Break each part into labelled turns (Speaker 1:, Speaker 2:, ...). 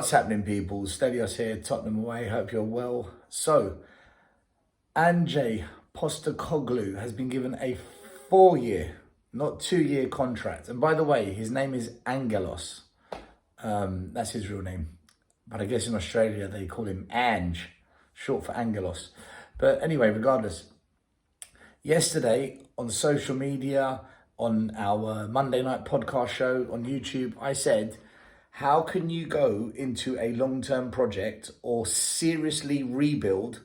Speaker 1: What's happening, people? Stelios here, Tottenham away. Hope you're well. So, Angelos Postecoglou has been given a 4-year, not 2-year contract. And by the way, his name is Angelos. That's his real name. But I guess in Australia, they call him Ange, short for Angelos. But anyway, regardless, yesterday on social media, on our Monday night podcast show on YouTube, I said, how can you go into a long-term project or seriously rebuild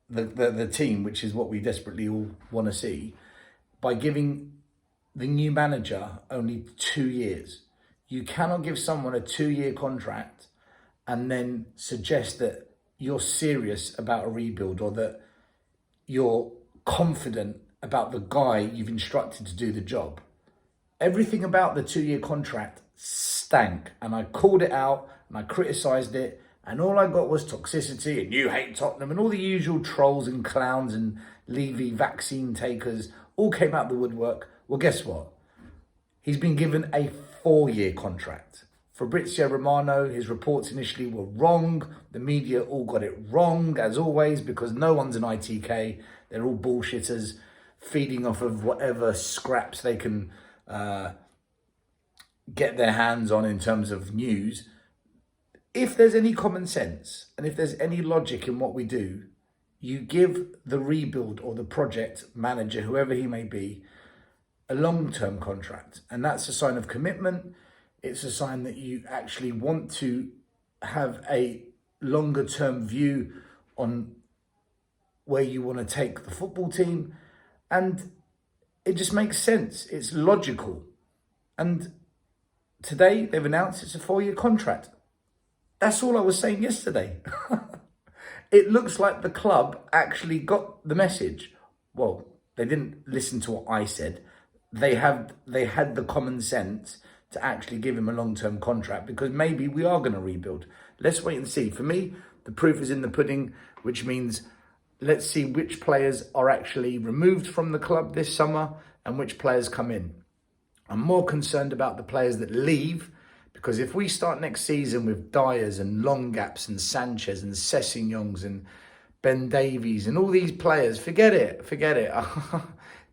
Speaker 1: the team, which is what we desperately all want to see, by giving the new manager only 2 years? You cannot give someone a 2-year contract and then suggest that you're serious about a rebuild or that you're confident about the guy you've instructed to do the job. Everything about the 2-year contract stank, and I called it out and I criticised it, and all I got was toxicity and you hate Tottenham and all the usual trolls and clowns and Levy vaccine takers all came out the woodwork. Well, guess what? He's been given a 4-year contract. Fabrizio Romano, his reports initially were wrong. The media all got it wrong, as always, because no one's an ITK. They're all bullshitters, feeding off of whatever scraps they can get their hands on in terms of news. If there's any common sense and if there's any logic in what we do, you give the rebuild or the project manager, whoever he may be, a long-term contract. And that's a sign of commitment. It's a sign that you actually want to have a longer-term view on where you want to take the football team. And it just makes sense. It's logical. And today they've announced it's a 4-year contract. That's all I was saying yesterday. It looks like the club actually got the message. Well, they didn't listen to what I said. They had the common sense to actually give him a long-term contract, because maybe we are going to rebuild. Let's wait and see. For me, the proof is in the pudding, which means let's see which players are actually removed from the club this summer and which players come in. I'm more concerned about the players that leave, because if we start next season with Dyers and Longaps and Sanchez and Sessegnons and Ben Davies and all these players, forget it.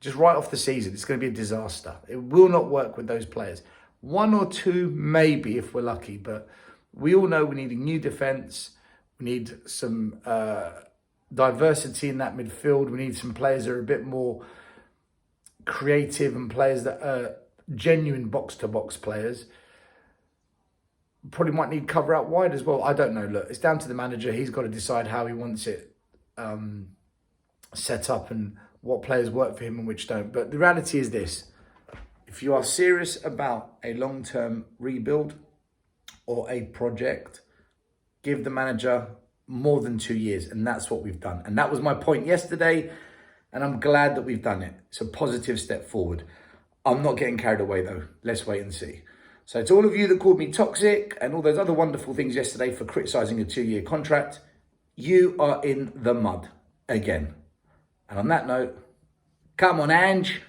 Speaker 1: Just write off the season. It's going to be a disaster. It will not work with those players. 1 or 2, maybe, if we're lucky. But we all know we need a new defence. We need some diversity in that midfield. We need some players that are a bit more creative and players that are genuine box-to-box players. Probably might need cover out wide as well. I don't know. Look, it's down to the manager. He's got to decide how he wants it set up and what players work for him and which don't. But the reality is this. If you are serious about a long-term rebuild or a project, give the manager more than 2 years. And that's what we've done. And that was my point yesterday. And I'm glad that we've done it. It's a positive step forward. I'm not getting carried away, though. Let's wait and see. So to all of you that called me toxic and all those other wonderful things yesterday for criticising a 2-year contract, you are in the mud again. And on that note, come on, Ange.